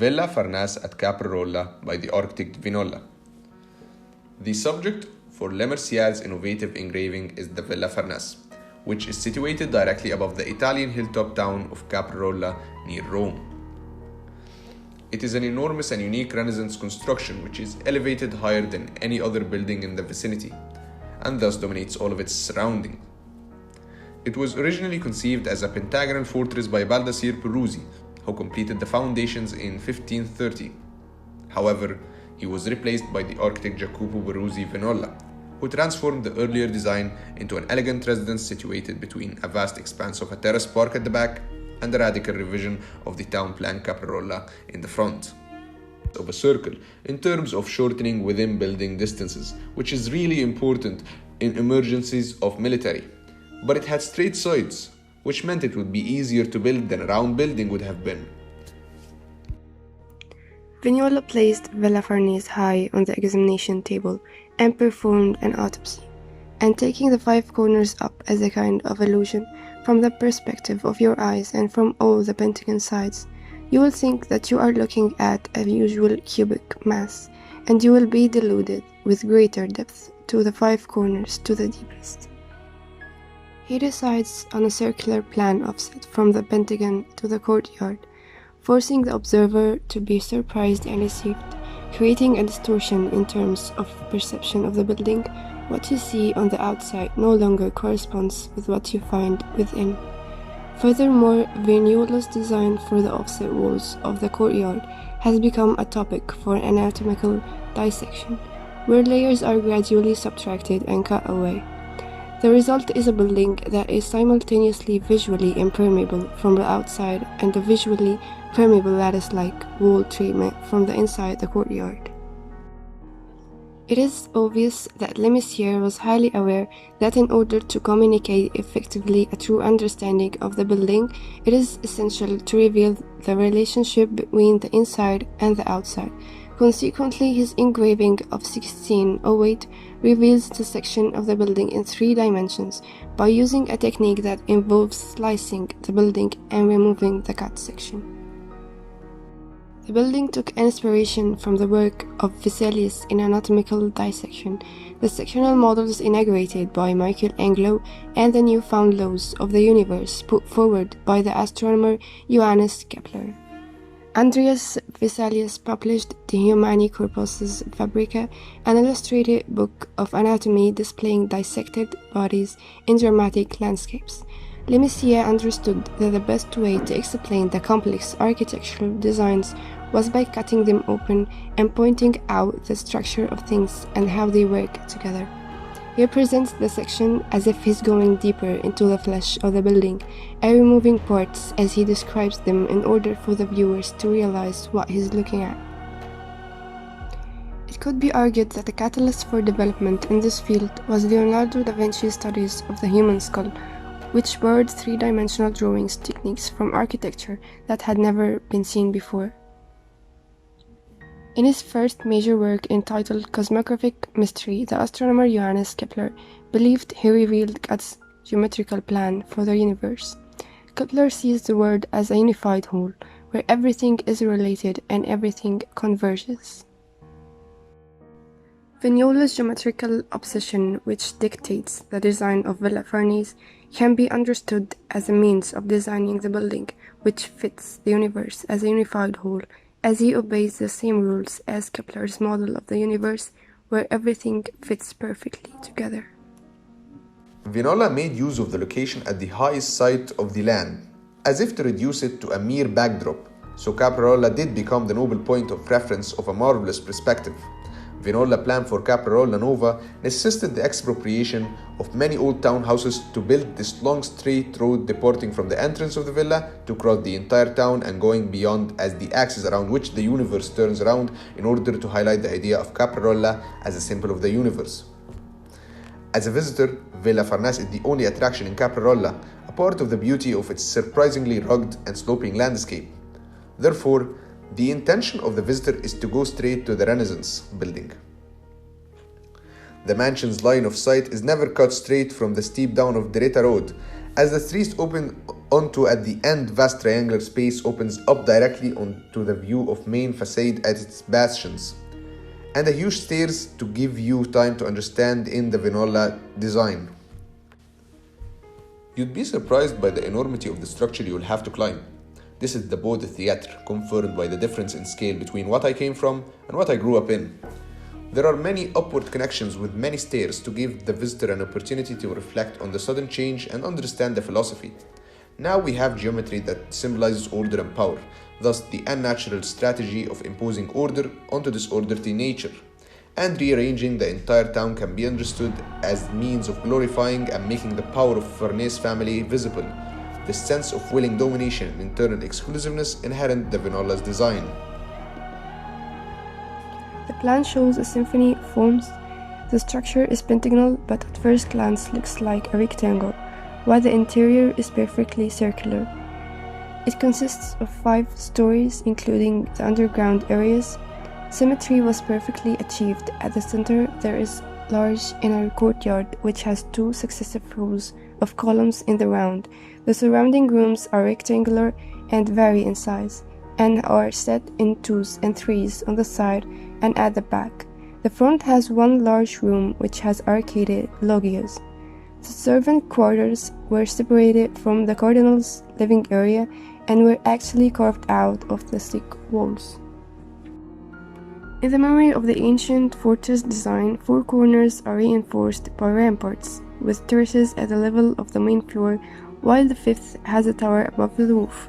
Villa Farnese at Caprarola by the architect Vignola. The subject for Le Mercier's innovative engraving is the Villa Farnese, which is situated directly above the Italian hilltop town of Caprarola near Rome. It is an enormous and unique Renaissance construction which is elevated higher than any other building in the vicinity, and thus dominates all of its surroundings. It was originally conceived as a pentagonal fortress by Baldassare Peruzzi, who completed the foundations in 1530. However, he was replaced by the architect Jacopo Peruzzi Vignola, who transformed the earlier design into an elegant residence situated between a vast expanse of a terrace park at the back and a radical revision of the town plan Caprarola in the front of a circle in terms of shortening within building distances, which is really important in emergencies of military. But it had straight sides, which meant it would be easier to build than a round building would have been. Vignola placed Villa Farnese high on the examination table and performed an autopsy, and taking the 5 corners up as a kind of illusion from the perspective of your eyes and from all the pentagon sides, you will think that you are looking at a usual cubic mass, and you will be deluded with greater depth to the 5 corners to the deepest. He decides on a circular plan offset from the pentagon to the courtyard, forcing the observer to be surprised and deceived, creating a distortion in terms of perception of the building. What you see on the outside no longer corresponds with what you find within. Furthermore, Vignola's design for the offset walls of the courtyard has become a topic for anatomical dissection, where layers are gradually subtracted and cut away. The result is a building that is simultaneously visually impermeable from the outside and a visually permeable lattice-like wall treatment from the inside the courtyard. It is obvious that Le Mercier was highly aware that in order to communicate effectively a true understanding of the building, it is essential to reveal the relationship between the inside and the outside. Consequently, his engraving of 1608 reveals the section of the building in 3 dimensions by using a technique that involves slicing the building and removing the cut section. The building took inspiration from the work of Vesalius in anatomical dissection, the sectional models inaugurated by Michelangelo, and the newfound laws of the universe put forward by the astronomer Johannes Kepler. Andreas Vesalius published De Humani Corporis Fabrica, an illustrated book of anatomy displaying dissected bodies in dramatic landscapes. Le Mercier understood that the best way to explain the complex architectural designs was by cutting them open and pointing out the structure of things and how they work together. He presents the section as if he's going deeper into the flesh of the building and removing parts as he describes them in order for the viewers to realize what he's looking at. It could be argued that the catalyst for development in this field was Leonardo da Vinci's studies of the human skull, which borrowed 3-dimensional drawings techniques from architecture that had never been seen before. In his first major work entitled Cosmographic Mystery, the astronomer Johannes Kepler believed he revealed God's geometrical plan for the universe. Kepler sees the world as a unified whole, where everything is related and everything converges. Vignola's geometrical obsession, which dictates the design of Villa Farnese, can be understood as a means of designing the building, which fits the universe as a unified whole, as he obeys the same rules as Kepler's model of the universe, where everything fits perfectly together. Vignola made use of the location at the highest site of the land, as if to reduce it to a mere backdrop, so Caprarola did become the noble point of reference of a marvelous perspective. Vignola plan for Caprarola Nova necessitated the expropriation of many old townhouses to build this long straight road departing from the entrance of the villa to cross the entire town and going beyond as the axis around which the universe turns around in order to highlight the idea of Caprarola as a symbol of the universe. As a visitor, Villa Farnese is the only attraction in Caprarola, a part of the beauty of its surprisingly rugged and sloping landscape. Therefore, the intention of the visitor is to go straight to the Renaissance building. The mansion's line of sight is never cut straight from the steep down of Derreta Road, As the streets open onto at the end, vast triangular space opens up directly onto the view of main facade at its bastions, and a huge stairs to give you time to understand in the Vinola design. You'd be surprised by the enormity of the structure you will have to climb. This is the Beau de Théâtre, confirmed by the difference in scale between what I came from and what I grew up in. There are many upward connections with many stairs to give the visitor an opportunity to reflect on the sudden change and understand the philosophy. Now we have geometry that symbolizes order and power, thus the unnatural strategy of imposing order onto disorderly nature. And rearranging the entire town can be understood as means of glorifying and making the power of farnese family visible, the sense of willing domination and internal exclusiveness inherent in the Vinola's design. The plan shows a symphony of forms. The structure is pentagonal, but at first glance looks like a rectangle, while the interior is perfectly circular. It consists of 5 stories, including the underground areas. Symmetry was perfectly achieved. At the center, there is a large inner courtyard, which has 2 successive rows of columns in the round. The surrounding rooms are rectangular and vary in size, and are set in 2s and 3s on the side and at the back. The front has 1 large room which has arcaded loggias. The servant quarters were separated from the cardinal's living area and were actually carved out of the thick walls. In the memory of the ancient fortress design, 4 corners are reinforced by ramparts, with terraces at the level of the main floor, while the 5th has a tower above the roof.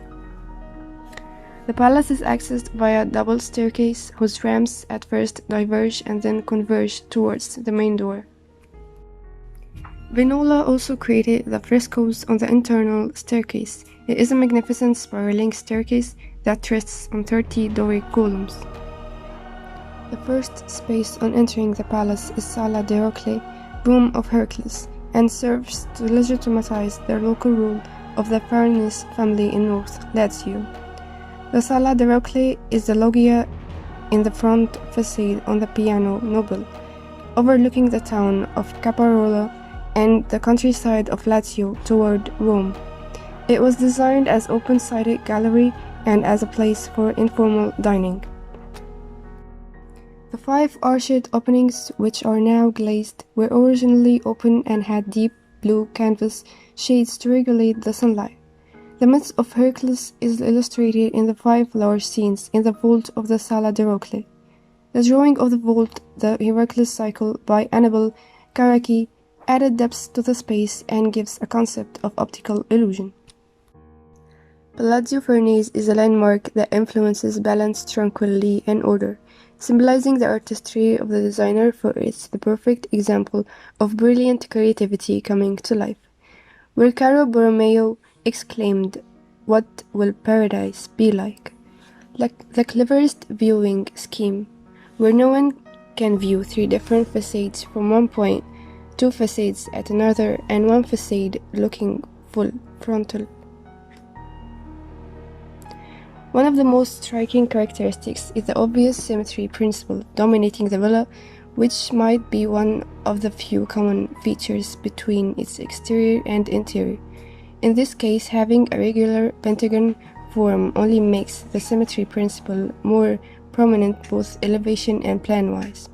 The palace is accessed via a double staircase, whose ramps at first diverge and then converge towards the main door. Vinola also created the frescoes on the internal staircase. It is a magnificent spiraling staircase that rests on 30 Doric columns. The first space on entering the palace is Sala de Rocle, Room of Hercules, and serves to legitimize the local rule of the Farnese family in North Lazio. The Sala de Rocle is the loggia in the front facade on the Piano Nobile, overlooking the town of Caprarola and the countryside of Lazio toward Rome. It was designed as open-sided gallery and as a place for informal dining. The 5 arched openings, which are now glazed, were originally open and had deep blue canvas shades to regulate the sunlight. The myth of Hercules is illustrated in the 5 large scenes in the vault of the Sala de Rocle. The drawing of the vault, the Hercules cycle by Annibale Carracci, added depth to the space and gives a concept of optical illusion. Palazzo Farnese is a landmark that influences balance, tranquility, and order, symbolizing the artistry of the designer, for it's the perfect example of brilliant creativity coming to life. Where Caro Borromeo exclaimed, "What will paradise be like?" The cleverest viewing scheme, where no one can view 3 different facades from one point, 2 facades at another, and 1 facade looking full frontal. One of the most striking characteristics is the obvious symmetry principle dominating the villa, which might be one of the few common features between its exterior and interior. In this case, having a regular pentagon form only makes the symmetry principle more prominent both elevation and plan-wise.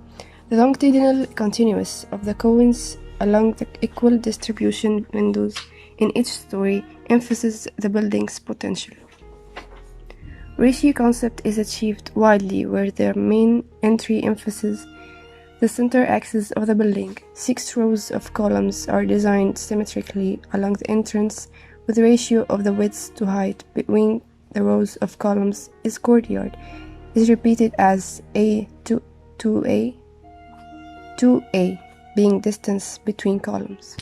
The longitudinal continuous of the cones along the equal distribution windows in each story emphasizes the building's potential. Ratio concept is achieved widely where the main entry emphasizes the center axis of the building. 6 rows of columns are designed symmetrically along the entrance, with the ratio of the width to height between the rows of columns is courtyard is repeated as A to 2A, 2A being distance between columns.